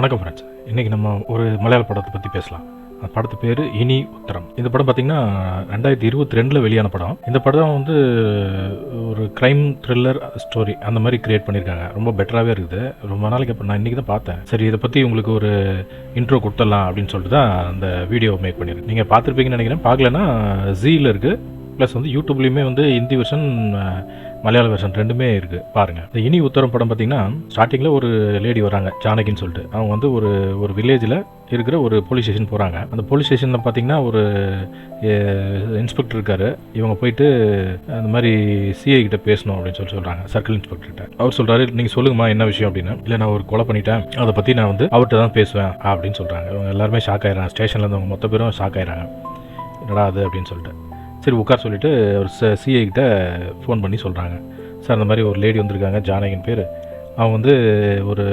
வணக்கம் ஃப்ரெண்ட்ஸ். இன்றைக்கி நம்ம ஒரு மலையாள படத்தை பற்றி பேசலாம். அந்த படத்து பேர் இனி உத்தரம். இந்த படம் பார்த்திங்கன்னா 2022 வெளியான படம். இந்த படம் வந்து ஒரு க்ரைம் த்ரில்லர் ஸ்டோரி அந்த மாதிரி க்ரியேட் பண்ணியிருக்காங்க. ரொம்ப பெட்டராகவே இருக்குது. ரொம்ப நாளைக்கு அப்புறம் நான் இன்றைக்கி தான் பார்த்தேன். சரி, இதை பற்றி உங்களுக்கு ஒரு இன்ட்ரோ கொடுத்துடலாம் அப்படின்னு சொல்லிட்டு தான் அந்த வீடியோ மேக் பண்ணியிருக்கேன். நீங்கள் பார்த்துருப்பீங்கன்னு நினைக்கிறேன். பார்க்கலன்னா ஜீயில் இருக்குது. ப்ளஸ் வந்து யூடியூப்லேயுமே வந்து ஹிந்தி வெர்ஷன், மலையாள வெர்ஷன் ரெண்டுமே இருக்குது, பாருங்கள். இந்த இனி உத்தரம் படம் பார்த்திங்கன்னா ஸ்டார்டிங்கில் ஒரு லேடி வராங்க, ஜானகின்னு சொல்லிட்டு. அவங்க வந்து ஒரு வில்லேஜில் இருக்கிற ஒரு போலீஸ் ஸ்டேஷன் போகிறாங்க. அந்த போலீஸ் ஸ்டேஷனில் பார்த்திங்கன்னா ஒரு இன்ஸ்பெக்டர் இருக்கார். இவங்க போயிட்டு அந்த மாதிரி சிஐ கிட்ட பேசணும் அப்படின்னு சொல்கிறாங்க, சர்க்கிள் இன்ஸ்பெக்டர்கிட்ட. அவர் சொல்கிறாரு, நீங்கள் சொல்லுங்கம்மா என்ன விஷயம் அப்படின்னு. இல்லை, நான் ஒரு கொலை பண்ணிட்டேன், அதை பற்றி நான் வந்து அவர்கிட்ட தான் பேசுவேன் அப்படின்னு சொல்கிறாங்க. இவங்க எல்லாருமே ஷாக் ஆயிடுறாங்க. ஸ்டேஷனில் இருந்தவங்க மொத்த பேரும் ஷாக் ஆயிடுறாங்க, என்னடா அது அப்படின்னு சொல்லிட்டு. சரி உட்கார் சொல்லிவிட்டு ஒரு சிஐ கிட்ட ஃபோன் பண்ணி சொல்கிறாங்க, சார் அந்த மாதிரி ஒரு லேடி வந்திருக்காங்க, ஜானகின் பேர். அவங்க வந்து ஒரு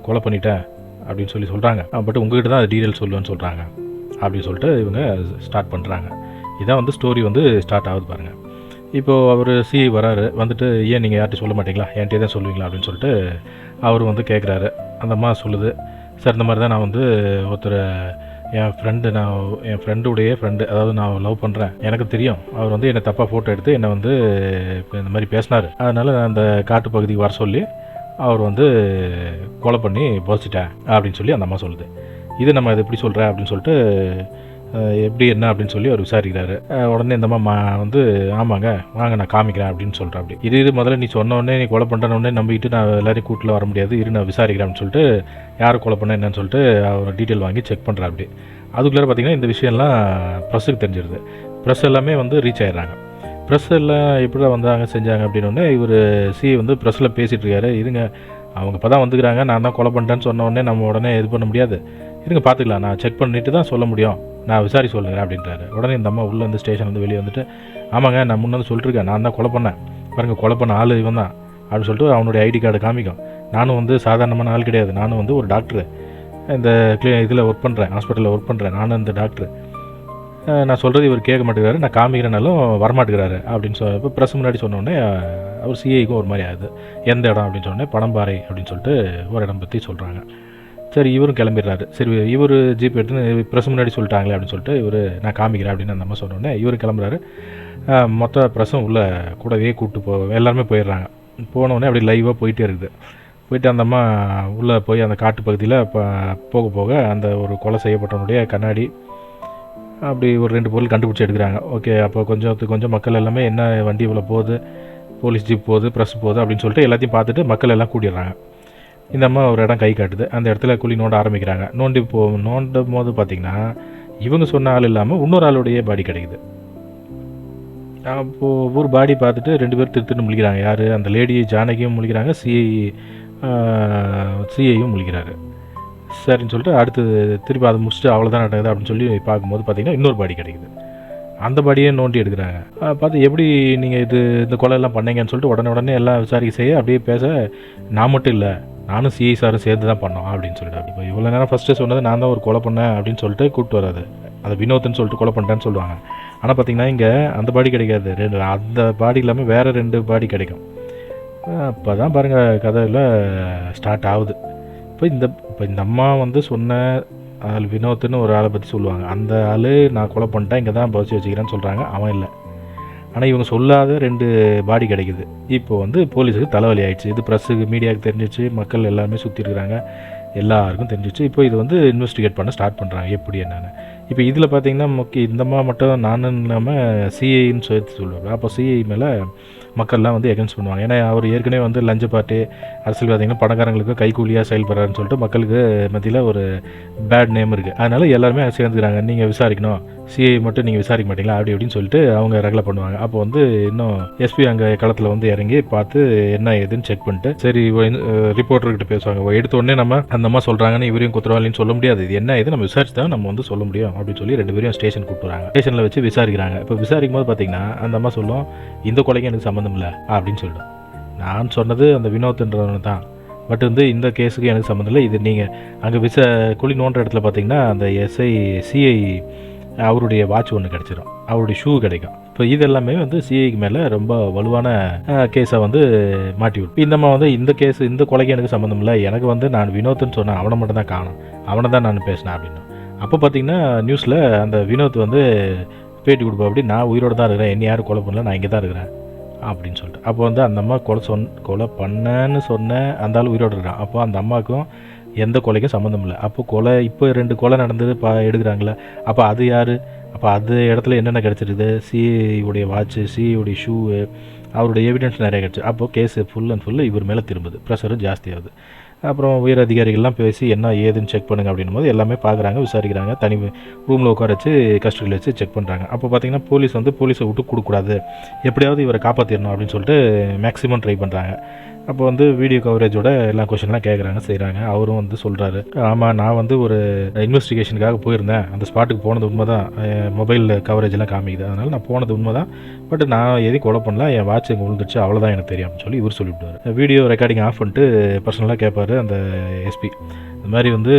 கொலை பண்ணிட்டேன் அப்படின்னு சொல்கிறாங்க. பட் உங்ககிட்ட தான் அது டீட்டெயில் சொல்லுவேன்னு சொல்கிறாங்க அப்படின்னு சொல்லிட்டு இவங்க ஸ்டார்ட் பண்ணுறாங்க. இதான் வந்து ஸ்டோரி வந்து ஸ்டார்ட் ஆகுது பாருங்கள். இப்போது அவர் சிஐ வராரு. வந்துட்டு, ஏன் நீங்கள் யார்கிட்ட சொல்ல மாட்டீங்களா, என்கிட்டே தான் சொல்லுவீங்களா அப்படின்னு சொல்லிட்டு அவர் வந்து கேட்குறாரு. அந்த அம்மா சொல்லுது, சார் இந்த மாதிரி தான் நான் வந்து ஒருத்தர் என் ஃப்ரெண்டுடைய ஃப்ரெண்டு, அதாவது நான் லவ் பண்ணுறேன், எனக்கு தெரியும். அவர் வந்து என்னை தப்பாக ஃபோட்டோ எடுத்து என்னை வந்து இந்த மாதிரி பேசினார். அதனால் நான் அந்த காட்டு பகுதிக்கு வர சொல்லி அவர் வந்து கொலை பண்ணி போச்சிட்டேன் அப்படின்னு சொல்லி அந்த அம்மா சொல்லுது. இது நம்ம இது எப்படி சொல்கிறேன் அப்படின்னு சொல்லிட்டு எப்படி என்ன அப்படின்னு சொல்லி அவர் விசாரிக்கிறாரு. உடனே இந்த அம்மா வந்து, ஆமாங்க வாங்க நான் காமிக்கிறேன் அப்படின்னு சொல்கிறேன். அப்படி இது முதல்ல நீ சொன்னோடனே, நீ கொலை பண்ணுறனோடனே நம்பிக்கிட்டு நான் எல்லாரையும் கூட்டில் வர முடியாது, இரு நான் விசாரிக்கிறேன் அப்படின்னு சொல்லிட்டு யார் கொலை பண்ண என்னன்னு சொல்லிட்டு அவர் டீட்டெயில் வாங்கி செக் பண்ணுறா. அப்படி அதுக்குள்ளே பார்த்திங்கன்னா இந்த விஷயம்லாம் ப்ரெஸ்ஸுக்கு தெரிஞ்சிருது. ப்ரெஸ் எல்லாமே வந்து ரீச் ஆகிடுறாங்க. ப்ரெஸ் எல்லாம் எப்படி வந்தாங்க செஞ்சாங்க அப்படின்னோடனே இவர் சிஐ வந்து ப்ரெஸ்ஸில் பேசிகிட்டு இருக்காரு. இருங்க, அவங்க இப்போ தான் வந்துக்கிறாங்க, நான் தான் கொலை பண்ணிட்டேன்னு சொன்ன உடனே நம்ம உடனே இது பண்ண முடியாது, இருங்க பார்த்துக்கலாம், நான் செக் பண்ணிட்டு தான் சொல்ல முடியும், நான் விசாரி சொல்லுறேன் அப்படின்றாரு. உடனே இந்த அம்மா உள்ளே வந்து ஸ்டேஷன் வந்து வெளியே வந்துட்டு, ஆமாங்க நான் முன்னே வந்து சொல்லிட்டுருக்கேன், நான் தான் கொலை பண்ணேன், பாருங்கள் கொலை பண்ண ஆள் இவன் தான் அப்படின்னு சொல்லிட்டு அவனுடைய ஐடி கார்டு காமிக்கும். நானும் வந்து சாதாரணமான ஆள் கிடையாது, நானும் வந்து ஒரு டாக்டரு, இந்த இதில் ஒர்க் பண்ணுறேன், ஹாஸ்பிட்டலில் ஒர்க் பண்ணுறேன், நானும் இந்த டாக்டரு, நான் சொல்கிறது இவர் கேட்க மாட்டேங்கிறாரு, நான் காமிக்கிறனாலும் வரமாட்டேங்கிறாரு அப்படின்னு இப்போ ப்ரெஸ் முன்னாடி சொன்னோடனே அவர் சிஐக்கும் ஒரு மாதிரி ஆகுது. எந்த இடம் அப்படின்னு சொன்னோடனே பணம்பாறை அப்படின்னு சொல்லிட்டு ஒரு இடம் பற்றி சொல்கிறாங்க. சரி இவரும் கிளம்பிடுறாரு. சரி இவர் ஜீப் எடுத்து ப்ரெஸ் முன்னாடி சொல்லிட்டாங்களே அப்படின்னு சொல்லிட்டு இவர் நான் காமிக்கிறேன் அப்படின்னு அந்த அம்மா சொன்னோடனே இவர் கிளம்புறாரு. மொத்த ப்ரெஸ்ஸும் உள்ளே கூடவே கூப்பிட்டு எல்லாருமே போயிடுறாங்க. போனோடனே அப்படி லைவாக போயிட்டே இருக்குது. போயிட்டு அந்த அம்மா உள்ளே போய் அந்த காட்டு பகுதியில் போக போக அந்த ஒரு கொலை செய்யப்பட்டவனுடைய கண்ணாடி அப்படி ஒரு 2 பொருள் கண்டுபிடிச்சி எடுக்கிறாங்க. ஓகே, அப்போ கொஞ்சம் மக்கள் எல்லாமே என்ன வண்டி இவ்வளோ போகுது, போலீஸ் ஜீப் போகுது, ப்ரெஸ் போகுது அப்படின்னு சொல்லிட்டு எல்லாத்தையும் பார்த்துட்டு மக்கள் எல்லாம் கூட்டிடுறாங்க. இந்த அம்மா ஒரு இடம் கை காட்டுது. அந்த இடத்துல குழி நோண்ட ஆரம்பிக்கிறாங்க. நோண்டும் போது பார்த்திங்கன்னா இவங்க சொன்ன ஆள் இல்லாமல் இன்னொரு ஆளுடைய பாடி கிடைக்குது. அப்போது ஒரு பாடி பார்த்துட்டு 2 பேர் திருத்துன்னு முழிக்கிறாங்க. யார், அந்த லேடி ஜானகியும் முழிக்கிறாங்க, சிஐயும் முழிக்கிறாரு. சரின்னு சொல்லிட்டு அடுத்து திருப்பி அதை முடிச்சுட்டு அவ்வளோதான் நடக்குது அப்படின்னு சொல்லி பார்க்கும்போது பார்த்திங்கன்னா இன்னொரு பாடி கிடைக்குது. அந்த பாடியே நோண்டி எடுக்கிறாங்க. பார்த்து எப்படி நீங்கள் இந்த கொலையெல்லாம் பண்ணீங்கன்னு சொல்லிட்டு உடனே எல்லாம் விசாரிக்க செய்ய அப்படியே பேச, நான் மட்டும் இல்லை, நானும் சிஐ சாரும் சேர்ந்து தான் பண்ணோம் அப்படின்னு சொல்லிட்டு. இப்போ இவ்வளோ நேரம் ஃபஸ்ட்டு சொன்னது நான் தான் ஒரு கொலை பண்ணேன் அப்படின்னு சொல்லிட்டு கூப்பிட்டு வராது, அதை வினோத்னு சொல்லிட்டு கொலை பண்ணிட்டேன்னு சொல்லுவாங்க. ஆனால் பார்த்திங்கன்னா இங்கே அந்த பாடி கிடைக்காது, அந்த பாடி இல்லாமல் வேறு 2 பாடி கிடைக்கும். அப்போ தான் பாருங்கள் கதையில் ஸ்டார்ட் ஆகுது. இப்போ இந்த அம்மா வந்து சொன்ன அதில் வினோத்னு ஒரு ஆளை பற்றி சொல்லுவாங்க. அந்த ஆள் நான் கொலை பண்ணிட்டேன், இங்கே தான் பசி வச்சுக்கிறேன்னு சொல்கிறாங்க, அவன் இல்லை. ஆனால் இவங்க சொல்லாத 2 பாடி கிடைக்குது. இப்போது வந்து போலீஸுக்கு தலைவலி ஆகிடுச்சு. இது ப்ரெஸ்ஸுக்கு மீடியாவுக்கு தெரிஞ்சிச்சு, மக்கள் எல்லாருமே சுற்றி இருக்கிறாங்க, எல்லாருக்கும் தெரிஞ்சிச்சு. இப்போ இது வந்து இன்வெஸ்டிகேட் பண்ண ஸ்டார்ட் பண்ணுறாங்க எப்படி என்னென்னு. இப்போ இதில் பார்த்திங்கன்னா இந்த அம்மா மட்டும் நானும் இல்லாமல் சிஐன்னு சேர்த்து சொல்லுவாங்க. அப்போ சிஐ மேலே மக்கள்லாம் வந்து எகென்ஸ்ட் பண்ணுவாங்க. ஏன்னா அவர் ஏற்கனவே வந்து லஞ்ச பார்ட்டி அரசியல்வாதிகளும் பணக்காரங்களுக்கு கைக்கூலியாக செயல்படுறாருன்னு சொல்லிட்டு மக்களுக்கு மத்தியில் ஒரு பேட் நேம் இருக்குது. அதனால் எல்லாருமே சேர்ந்துக்கிறாங்க, நீங்கள் விசாரிக்கணும், சிஐ மட்டும் நீங்கள் விசாரிக்க மாட்டீங்களா அப்படி அப்படின்னு சொல்லிட்டு அவங்க ரெகுலர் பண்ணுவாங்க. அப்போ வந்து இன்னும் எஸ்பி அங்கே களத்தில் வந்து இறங்கி பார்த்து என்ன ஏதுன்னு செக் பண்ணிட்டு, சரி ரிப்போர்ட்டர்கிட்ட பேசுவாங்க. எடுத்த உடனே நம்ம அந்த அம்மா சொல்கிறாங்கன்னு இவரையும் குற்றவாளின்னு சொல்ல முடியாது, இது என்ன இது நம்ம விசாரிச்சு தான் நம்ம வந்து சொல்ல முடியும் அப்படின்னு சொல்லி 2 பேரையும் ஸ்டேஷன் கூப்பிட்டுறாங்க. ஸ்டேஷனில் வச்சு விசாரிக்கிறாங்க. இப்போ விசாரிக்கும் போது பார்த்தீங்கன்னா அந்த அம்மா சொல்லும், இந்த கொலைக்கு எனக்கு சம்மந்தம் இல்லை அப்படின்னு சொல்லிடும். நான் சொன்னது அந்த வினோத்ன்றவனு தான், பட் வந்து இந்த கேஸுக்கு எனக்கு சம்மந்தம் இல்லை, இது நீங்கள் அங்கே குழி நோன்ற இடத்துல பார்த்தீங்கன்னா அந்த சிஐ அவருடைய வாட்ச் ஒன்று கிடச்சிரும், அவருடைய ஷூ கிடைக்கும். இப்போ இது எல்லாமே வந்து சிஐக்கு மேலே ரொம்ப வலுவான கேஸை வந்து மாட்டி விட்டு இந்த மாதிரி வந்து இந்த கேஸ் இந்த கொலைக்கு எனக்கு சம்மந்தம் இல்லை, எனக்கு வந்து நான் வினோத்னு சொன்னேன், அவனை மட்டும் தான் காணும், அவனை தான் நான் பேசினேன் அப்படின்னு. அப்போ பார்த்தீங்கன்னா நியூஸில் அந்த வினோத் வந்து பேட்டி கொடுப்போம், அப்படி நான் உயிரோடு தான் இருக்கிறேன், என்ன யாரும் கொலை பண்ணல, நான் இங்கே தான் இருக்கிறேன் அப்படின்னு சொல்லிட்டு. அப்போ வந்து அந்த அம்மா கொலை பண்ணேன்னு சொன்னேன், அந்த ஆள் உயிரோடு இருக்கிறான். அப்போ அந்த அம்மாவுக்கும் எந்த கொலைக்கும் சம்மந்தம் இல்லை. அப்போ கொலை இப்போ 2 கொலை நடந்தது எடுக்கிறாங்களே, அப்போ அது யார்? அப்போ அது இடத்துல என்னென்ன கிடச்சிருக்குது? சிஐடைய வாட்ச்சு, சிஐடைய ஷூவு, அவருடைய எவிடன்ஸ் நிறைய கிடச்சி. அப்போது கேஸு ஃபுல் அண்ட் ஃபுல்லு இவர் மேலே திரும்புது, ப்ரெஷரும் ஜாஸ்தியாகுது. அப்புறம் உயர் அதிகாரிகள்லாம் பேசி என்ன ஏதுன்னு செக் பண்ணுங்க அப்படின்னும் போது எல்லாமே பார்க்குறாங்க, விசாரிக்கிறாங்க, தனி ரூமில் உட்கார வச்சு கஸ்டடியில் வச்சு செக் பண்ணுறாங்க. அப்போ பார்த்தீங்கன்னா போலீஸை விட்டு கொடுக்கக்கூடாது, எப்படியாவது இவரை காப்பாற்றிடணும் அப்படின்னு சொல்லிட்டு மேக்ஸிமம் ட்ரை பண்ணுறாங்க. அப்போ வந்து வீடியோ கவரேஜோட எல்லா கொஷின்லாம் கேட்குறாங்க, செய்கிறாங்க. அவரும் வந்து சொல்கிறாரு, ஆமாம் நான் வந்து ஒரு இன்வெஸ்டிகேஷனுக்காக போயிருந்தேன், அந்த ஸ்பாட்டுக்கு போனது உண்மை தான், மொபைலில் கவரேஜெலாம் காமிக்குது, அதனால் நான் போனது உண்மை தான், பட் நான் எதையும் கொலை பண்ணல, என் வாட்ச் எங்கே விழுந்துருச்சு, அவ்வளோதான் எனக்கு தெரியும் அப்படின்னு சொல்லி இவர் சொல்லிவிடுவார். வீடியோ ரெக்கார்டிங் ஆஃப் பண்ணிட்டு பர்சனலாக கேட்பார் அந்த எஸ்பி, இந்த மாதிரி வந்து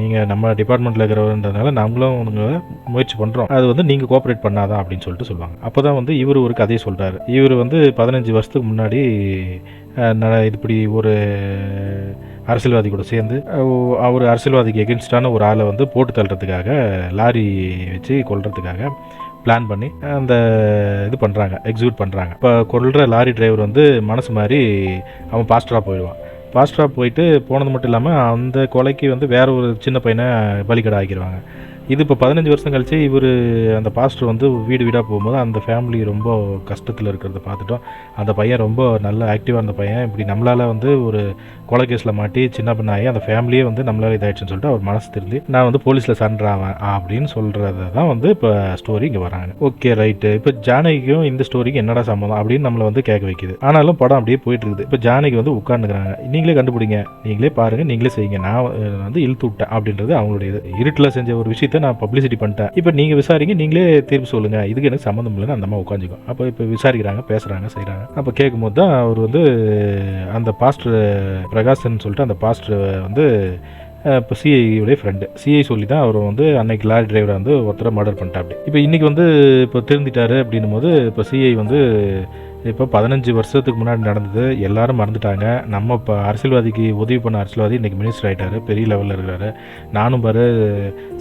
நீங்கள் நம்ம டிபார்ட்மெண்ட்டில் இருக்கிறவன்றதுனால நாங்களும் உங்களை முயற்சி பண்ணுறோம், அது வந்து நீங்கள் கோஆப்ரேட் பண்ணாதான் அப்படின்னு சொல்லிட்டு சொல்லுவாங்க. அப்போ தான் வந்து இவர் ஒரு கதையை சொல்கிறாரு. இவர் வந்து 15 வருஷத்துக்கு முன்னாடி இப்படி ஒரு அரசியல்வாதி கூட சேர்ந்து அவர் அரசியல்வாதிக்கு எகென்ஸ்டான ஒரு ஆளை வந்து போட்டு தள்ளுறதுக்காக லாரி வச்சு கொல்றதுக்காக பிளான் பண்ணி அந்த இது பண்ணுறாங்க, எக்ஸிக்யூட் பண்ணுறாங்க. இப்போ கொல்ற லாரி டிரைவர் வந்து மனசு மாதிரி அவன் பாஸ்டராக போயிடுவான். பாஸ்டராக போயிட்டு போனது மட்டும் இல்லாமல் அந்த கொலைக்கு வந்து வேற ஒரு சின்ன பையனை பலிகடை ஆக்கிடுவாங்க. இது இப்போ 15 வருஷம் கழிச்சு இவர் அந்த பாஸ்டர் வந்து வீடு வீடாக போகும்போது அந்த ஃபேமிலி ரொம்ப கஷ்டத்தில் இருக்கிறத பார்த்துட்டோம். அந்த பையன் ரொம்ப நல்ல ஆக்டிவாக இருந்த பையன், இப்படி நம்மளால் வந்து ஒரு கொலை கேஸில் மாட்டி சின்ன பண்ணாகி அந்த ஃபேமிலியே வந்து நம்மளால் இதாகிடுச்சுன்னு சொல்லிட்டு அவர் மனசு திருந்தி நான் வந்து போலீஸில் சரண்டர் ஆவேன் அப்படின்னு சொல்கிறத தான் வந்து இப்போ ஸ்டோரி இங்கே வராங்க. ஓகே ரைட்டு, இப்போ ஜானகிக்கும் இந்த ஸ்டோரிக்கு என்னடா சம்மந்தம் அப்படின்னு நம்மளை வந்து கேட்க வைக்குது. ஆனாலும் படம் அப்படியே போயிட்டு இருக்குது. இப்போ ஜானகி வந்து உட்காந்துக்கிறாங்க, நீங்களே கண்டுபிடிங்க, நீங்களே பாருங்கள், நீங்களே செய்யுங்க, நான் வந்து இழுத்து விட்டேன் அப்படின்றது அவங்களுடைய இது. இருட்டில் செஞ்ச ஒரு விஷயத்தை நான் பப்ளிசிட்டி பண்ணிட்டேன், இப்போ நீங்கள் விசாரிங்க, நீங்களே தீர்ப்பு சொல்லுங்கள், இதுக்கு எனக்கு சம்மந்தம் இல்லைன்னு அந்த அம்மா உட்காந்துக்கும். அப்போ இப்போ விசாரிக்கிறாங்க, பேசுகிறாங்க, செய்கிறாங்க. அப்போ கேட்கும்போது தான் அவர் வந்து அந்த பாஸ்டர் பிரகாசன் சொல்லிட்டு அந்த பாஸ்டர் வந்து இப்போ சிஐடைய ஃப்ரெண்டு, சிஐ சொல்லி தான் அவர் வந்து அன்னைக்கு லாரி டிரைவரை வந்து ஒருத்தரை மர்டர் பண்ணிட்டா. அப்படி இப்போ இன்றைக்கி வந்து இப்போ திருந்திட்டாரு அப்படின்னும் போது இப்போ சிஐ வந்து இப்போ 15 வருஷத்துக்கு முன்னாடி நடந்தது எல்லாரும் மறந்துட்டாங்க. நம்ம இப்போ அரசியல்வாதிக்கு உதவி பண்ண அரசியல்வாதி இன்றைக்கி மினிஸ்டர் ஆகிட்டாரு, பெரிய லெவலில் இருக்கிறாரு. நானும் பாரு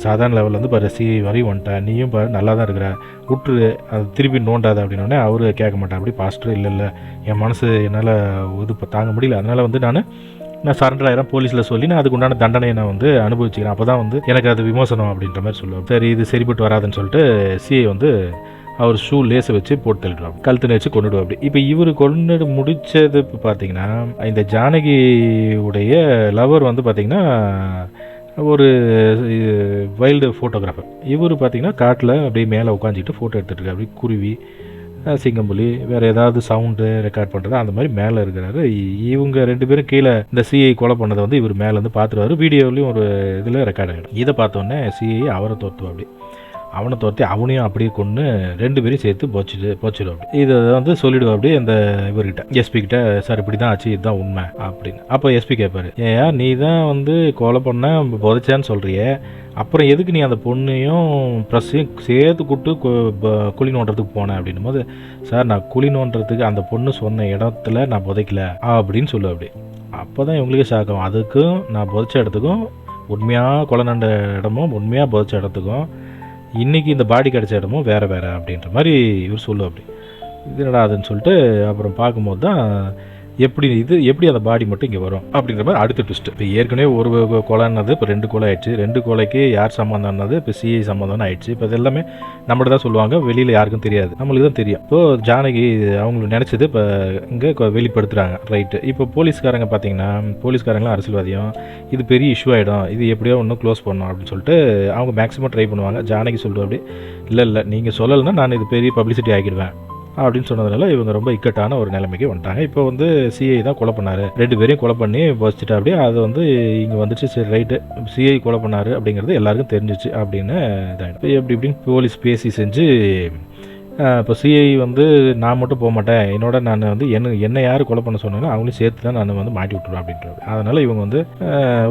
சாதாரண லெவலில் வந்து பாரு சிஐ வரையும் வந்துட்டேன், நீயும் பாரு நல்லா தான் இருக்கிற, விட்டுரு, அது திருப்பி நோண்டாது அப்படின்னோடனே அவரு கேட்க மாட்டேன். அப்படி பாஸ்டர் இல்லை என் மனசு என்னால் இது இப்போ தாங்க முடியல, அதனால் வந்து நான் சரண்டர் ஆயிரம் போலீஸில் சொல்லி நான் அதுக்கு உண்டான தண்டனையை நான் வந்து அனுபவிச்சுக்கிறேன், அப்போ தான் வந்து எனக்கு அது விமோசனம் அப்படின்ற மாதிரி சொல்லுவேன். சரி இது சரிப்பட்டு வராதுன்னு சொல்லிட்டு சிஐ வந்து அவர் ஷூ லேஸை வச்சு போட்டு தள்ளிடுவாங்க, கழுத்து வச்சு கொண்டுடுவோம். அப்படி இப்போ இவர் கொண்டு முடித்தது இப்போ பார்த்தீங்கன்னா இந்த ஜானகியுடைய லவர் வந்து பார்த்திங்கன்னா ஒரு வைல்டு ஃபோட்டோகிராஃபர். இவர் பார்த்திங்கன்னா காட்டில் அப்படியே மேலே உட்காந்துக்கிட்டு ஃபோட்டோ எடுத்துகிட்டு இருக்காரு, அப்படி குருவி, சிங்கம்புலி, வேறு ஏதாவது சவுண்டு ரெக்கார்ட் பண்ணுறது அந்த மாதிரி மேலே இருக்கிறாரு. இவங்க 2 பேரும் கீழே இந்த சிஐ கொலை பண்ணதை வந்து இவர் மேலேருந்து பார்த்துருவார், வீடியோவிலையும் ஒரு இதில் ரெக்கார்ட் ஆகிடும். இதை பார்த்தோன்னே சிஐ அவரை தோற்றுவா, அப்படி அவனை தோற்றி அவனையும் அப்படியே கொண்டு 2 பேரையும் சேர்த்து போச்சிடும். அப்படி இதை வந்து சொல்லிவிடுவா அப்படி அந்த இவர்கிட்ட, எஸ்பி கிட்ட, சார் இப்படி தான் ஆச்சு, இதுதான் உண்மை அப்படின்னு. அப்போ எஸ்பி கேட்பாரு, ஏயா நீ தான் வந்து கொலை பண்ண புதைச்சான்னு சொல்கிறியே, அப்புறம் எதுக்கு நீ அந்த பொண்ணையும் ப்ரெஸ்ஸையும் சேர்த்து கூட்டு குழி நோண்டுறதுக்கு போனேன் அப்படின்னும் போது, சார் நான் குழி நோண்டுறதுக்கு அந்த பொண்ணு சொன்ன இடத்துல நான் புதைக்கல அப்படின்னு சொல்லுவேன். அப்படி அப்போ தான் இவங்களுக்கே ஷாக்கும், அதுக்கும் நான் புதைச்ச இடத்துக்கும் உண்மையாக கொலை நண்ட இடமும் உண்மையாக புதைச்ச இடத்துக்கும் இன்றைக்கி இந்த பாடி கிடச்ச இடமும் வேறு அப்படின்ற மாதிரி இவர் சொல்லுவோம். அப்படி இது என்னடா அதுன்னு சொல்லிட்டு அப்புறம் பார்க்கும்போது தான் எப்படி அந்த பாடி மட்டும் இங்கே வரும் அப்படின்ற மாதிரி அடுத்த ட்விஸ்ட். இப்போ ஏற்கனவே ஒரு கொலைன்னது இப்போ 2 கொலை ஆயிடுச்சு, 2 கொலைக்கு யார் சம்மந்தம்னது இப்போ சிஐ சம்மந்தம்னு ஆயிடுச்சு. இப்போ இது எல்லாமே நம்மகிட்ட தான் சொல்லுவாங்க, வெளியில் யாருக்கும் தெரியாது, நம்மளுக்கு தான் தெரியும். இப்போ ஜானகி அவங்களுக்கு நினச்சது இப்போ இங்கே வெளிப்படுத்துகிறாங்க, ரைட்டு. இப்போ போலீஸ்காரங்க பார்த்தீங்கன்னா போலீஸ்காரங்களாம் அரசியல்வாதியும் இது பெரிய இஷ்யூ ஆகிடும், இது எப்படியோ ஒன்றும் க்ளோஸ் பண்ணணும் அப்படின்னு சொல்லிட்டு அவங்க மேக்ஸிமம் ட்ரை பண்ணுவாங்க. ஜானகி சொல்லுவோம் அப்படி, இல்லை நீங்கள் சொல்லலைன்னா நான் இது பெரிய பப்ளிசிட்டி ஆகிடுவேன் அப்படின்னு சொன்னதுனால இவங்க ரொம்ப இக்கட்டான ஒரு நிலைமைக்கு வந்துட்டாங்க. இப்போ வந்து சிஐ தான் கொலை பண்ணார், 2 பேரையும் கொலை பண்ணி வச்சுட்டா. அப்படியே அது வந்து இங்கே வந்துச்சு, சரி ரைட்டு சிஐ கொலை பண்ணார் அப்படிங்கிறது எல்லாருக்கும் தெரிஞ்சிச்சு அப்படின்னு இதாகிடும். எப்படி இப்படின்னு போலீஸ் பேசி செஞ்சு இப்போ சிஐ வந்து நான் மட்டும் போக மாட்டேன், நான் வந்து என்ன யார் கொலை பண்ண சொன்னாலும் அவங்களையும் சேர்த்து தான் நான் வந்து மாட்டி விட்டுருவேன் அப்படின்றது. அதனால் இவங்க வந்து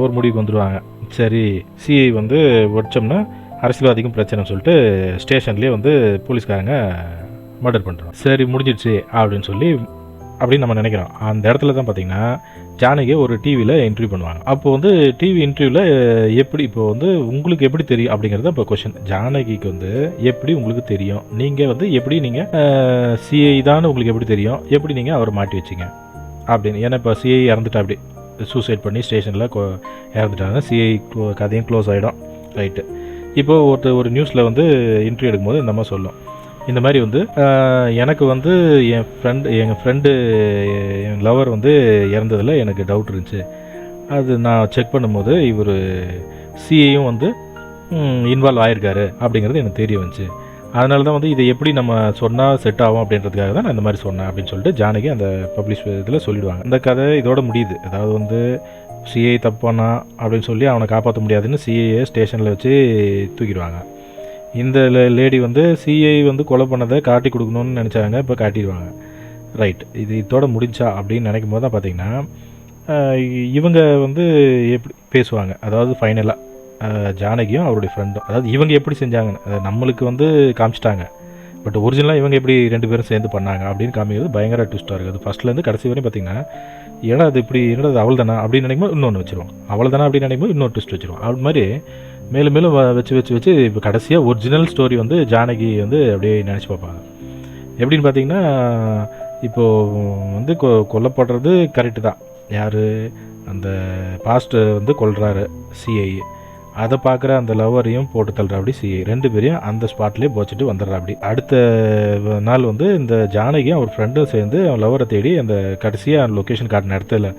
ஒரு முடிவுக்கு வந்துடுவாங்க, சரி சிஐ வந்து வச்சோம்னா அரசியல்வாதிக்கும் பிரச்சனைன்னு சொல்லிட்டு ஸ்டேஷன்லேயே வந்து போலீஸ்காரங்க மர்டர் பண்ணுறோம். சரி முடிஞ்சிடுச்சு அப்படின்னு நம்ம நினைக்கிறோம். அந்த இடத்துல தான் பார்த்திங்கன்னா ஜானகி ஒரு டிவியில் இன்டர்வியூ பண்ணுவாங்க. அப்போ வந்து டிவி இன்டர்வியூவில் எப்படி இப்போ வந்து உங்களுக்கு எப்படி தெரியும் அப்படிங்கிறது இப்போ கொஷின். ஜானகிக்கு வந்து எப்படி உங்களுக்கு தெரியும், நீங்கள் வந்து எப்படி நீங்கள் சிஐ தான் உங்களுக்கு எப்படி தெரியும், எப்படி நீங்கள் அவரை மாட்டி வச்சிங்க அப்படின்னு. ஏன்னா இப்போ சிஐ இறந்துட்டா அப்படி சூசைட் பண்ணி ஸ்டேஷனில் இறந்துட்டாங்க, சிஐ கதையும் க்ளோஸ் ஆகிடும். ரைட்டு. இப்போது ஒரு நியூஸில் வந்து இன்டர்வியூ எடுக்கும்போது இந்த மாதிரி சொல்லும், இந்த மாதிரி வந்து எனக்கு வந்து எங்கள் ஃப்ரெண்டு என் லவர் வந்து இறந்ததில் எனக்கு டவுட் இருந்துச்சு. அது நான் செக் பண்ணும்போது இவர் சிஐயும் வந்து இன்வால்வ் ஆகிருக்காரு அப்படிங்கிறது எனக்கு தெரிய வந்துச்சு. அதனால தான் வந்து இதை எப்படி நம்ம சொன்னால் செட் ஆகும் அப்படின்றதுக்காக தான் நான் இந்த மாதிரி சொன்னேன் அப்படின்னு சொல்லிட்டு ஜானகி அந்த பப்ளிஷ் இதில் சொல்லிடுவாங்க. இந்த கதை இதோட முடியுது. அதாவது வந்து சிஐ தப்பானா அப்படின்னு சொல்லி அவனை காப்பாற்ற முடியாதுன்னு சிஐயை ஸ்டேஷனில் வச்சு தூக்கிடுவாங்க. இந்த லேடி வந்து சிஐ வந்து கொலை பண்ணதை காட்டி கொடுக்கணும்னு நினச்சாங்க, இப்போ காட்டிடுவாங்க. ரைட். இதோட முடிஞ்சா அப்படின்னு நினைக்கும் போது தான் பார்த்திங்கன்னா இவங்க வந்து எப்படி பேசுவாங்க. அதாவது ஃபைனலாக ஜானகியும் அவருடைய ஃப்ரெண்டும், அதாவது இவங்க எப்படி செஞ்சாங்கன்னு நம்மளுக்கு வந்து காமிச்சிட்டாங்க. பட் ஒரிஜினலாக இவங்க எப்படி 2 பேரும் சேர்ந்து பண்ணாங்க அப்படின்னு காமிக்கிறது பயங்கர ட்விஸ்ட்டாக இருக்குது. அது ஃபஸ்ட்லேருந்து கடைசி வரையும் பார்த்திங்கன்னா ஏன்னா அது இப்படி என்னது அவள் தானே அப்படின்னு நினைக்கும்போது இன்னொன்று வச்சுருவோம், அவள் தானே அப்படின்னு நினைக்கும்போது இன்னொரு ட்விஸ்ட் வச்சுருவோம். அது மாதிரி மேலும் மேலும் வச்சு இப்போ கடைசியாக ஒரிஜினல் ஸ்டோரி வந்து ஜானகி வந்து அப்படியே நினச்சி பார்ப்பாங்க. எப்படின்னு பார்த்தீங்கன்னா இப்போது வந்து கொல்லப்படுறது கரெக்டு தான். யார் அந்த பாஸ்ட்டை வந்து கொல்றாரு சிஐ, அதை பார்க்குற அந்த லவரையும் போட்டு தள்ளுற அப்படி சிஐ 2 பேரையும் அந்த ஸ்பாட்லேயே போச்சுட்டு வந்துடுறா. அப்படி அடுத்த நாள் வந்து இந்த ஜானகியும் அவர் ஃப்ரெண்டும் சேர்ந்து அவன் லவரை தேடி அந்த கடைசியாக லொக்கேஷன் காட்டின இடத்துல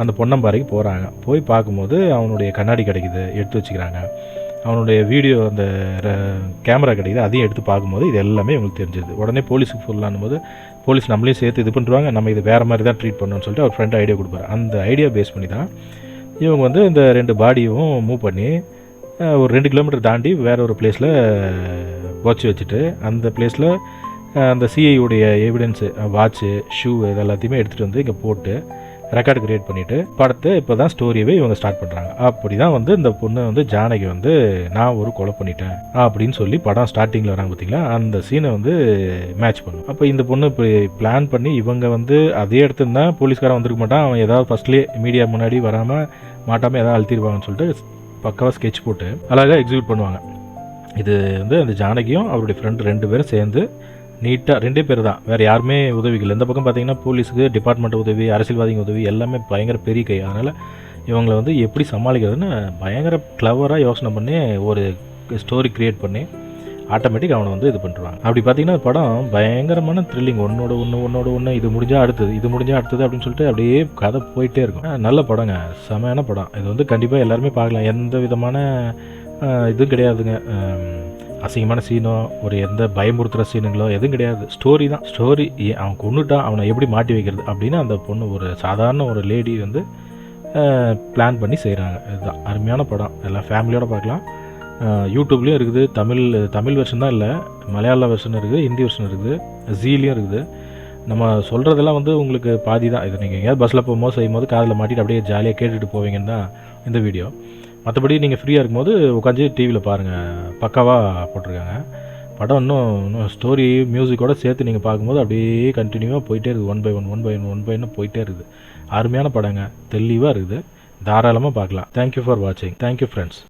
அந்த பொன்னம்பாறைக்கு போகிறாங்க. போய் பார்க்கும்போது அவனுடைய கண்ணாடி கிடைக்குது, எடுத்து வச்சுக்கிறாங்க. அவனுடைய வீடியோ அந்த கேமரா கிடைக்குது, அதையும் எடுத்து பார்க்கும்போது இது எல்லாமே இவங்களுக்கு தெரிஞ்சுது. உடனே போலீஸுக்கு ஃபுல்லானும் போது போலீஸ் நம்மளையும் சேர்த்து இது பண்ணுறாங்க, நம்ம இது வேறு மாதிரி தான் ட்ரீட் பண்ணணும்னு சொல்லிட்டு அவர் ஃப்ரெண்ட் ஐடியா கொடுப்பாரு. அந்த ஐடியா பேஸ் பண்ணி தான் இவங்க வந்து இந்த 2 பாடியும் மூவ் பண்ணி ஒரு 2 கிலோமீட்டர் தாண்டி வேற ஒரு பிளேஸில் போச்சு வச்சுட்டு அந்த பிளேஸில் அந்த சிஐயுடைய எவிடன்ஸு வாட்சு ஷூ இது எல்லாத்தையுமே எடுத்துகிட்டு வந்து இங்கே போட்டு ரெக்கார்டு கிரியேட் பண்ணிவிட்டு படத்தை இப்போ தான் ஸ்டோரியவே இவங்க ஸ்டார்ட் பண்ணுறாங்க. அப்படி தான் வந்து இந்த பொண்ணு வந்து ஜானகி வந்து நான் ஒரு கொலை பண்ணிட்டேன் அப்படின்னு சொல்லி படம் ஸ்டார்டிங்கில் வராங்க பார்த்தீங்களா, அந்த சீனை வந்து மேட்ச் பண்ணும். அப்போ இந்த பொண்ணு இப்படி பிளான் பண்ணி இவங்க வந்து அதே இடத்துல தான் போலீஸ்காரன் வந்திருக்க மாட்டான், அவன் ஏதாவது ஃபஸ்ட்லேயே மீடியா முன்னாடி வராமல் மாட்டாமல் ஏதாவது அழுத்திடுவாங்கன்னு சொல்லிட்டு பக்காவாக ஸ்கெட்ச் போட்டு அழகாக எக்ஸிக்யூட் பண்ணுவாங்க. இது வந்து அந்த ஜானகியும் அவருடைய ஃப்ரெண்டு 2 பேரும் சேர்ந்து நீட்டாக 2 பேர் தான், வேறு யாருமே உதவிகள். இந்த பக்கம் பார்த்தீங்கன்னா போலீஸுக்கு டிபார்ட்மெண்ட் உதவி, அரசியல்வாதிங்க உதவி எல்லாமே பயங்கர பெரிய கை. அதனால் இவங்களை வந்து எப்படி சமாளிக்கிறதுன்னு பயங்கர கிளவராக யோசனை பண்ணி ஒரு ஸ்டோரி க்ரியேட் பண்ணி ஆட்டோமேட்டிக் அவனை வந்து இது பண்ணுறாங்க. அப்படி பார்த்தீங்கன்னா படம் பயங்கரமான த்ரில்லிங், ஒன்னோட ஒன்று இது முடிஞ்சால் அடுத்தது அப்படின்னு சொல்லிட்டு அப்படியே கதை போயிட்டே இருக்கும். நல்ல படங்க, செமையான படம். இது வந்து கண்டிப்பாக எல்லாருமே பார்க்கலாம். எந்த விதமான இதுவும் கிடையாதுங்க, அசிங்கமான சீனோ ஒரு எந்த பயமுறுத்துகிற சீனுங்களோ எதுவும் கிடையாது. ஸ்டோரி தான். ஸ்டோரி அவன் கொண்டுட்டான், அவனை எப்படி மாட்டி வைக்கிறது அப்படின்னு அந்த பொண்ணு ஒரு சாதாரண ஒரு லேடி வந்து பிளான் பண்ணி செய்கிறாங்க. இதுதான் அருமையான படம், எல்லாம் ஃபேமிலியோடு பார்க்கலாம். யூடியூப்லேயும் இருக்குது, தமிழ் வெர்ஷன் தான் இல்லை, மலையாள வெர்ஷன் இருக்குது, ஹிந்தி வெர்ஷன் இருக்குது, ஜீலையும் இருக்குது. நம்ம சொல்கிறதெல்லாம் வந்து உங்களுக்கு பாதி தான். இது நீங்கள் எங்கேயாவது பஸ்ஸில் போகும்போது செய்யும்போது காதில் மாட்டிட்டு அப்படியே ஜாலியாக கேட்டுட்டு போவீங்கன்னு தான் இந்த வீடியோ. மற்றபடி நீங்கள் ஃப்ரீயாக இருக்கும்போது உட்காந்து டிவியில் பாருங்கள், பக்காவாக போட்டிருக்காங்க படம். இன்னும் ஸ்டோரி மியூசிக்கோடு சேர்த்து நீங்கள் பார்க்கும்போது அப்படியே கண்டினியூவாக போயிட்டே இருக்குது. ஒன் பை ஒன் போயிட்டே இருக்குது. அருமையான படங்க, தெளிவாக இருக்குது, தாராளமாக பார்க்கலாம். தேங்க்யூ ஃபார் வாட்சிங். Thank you friends.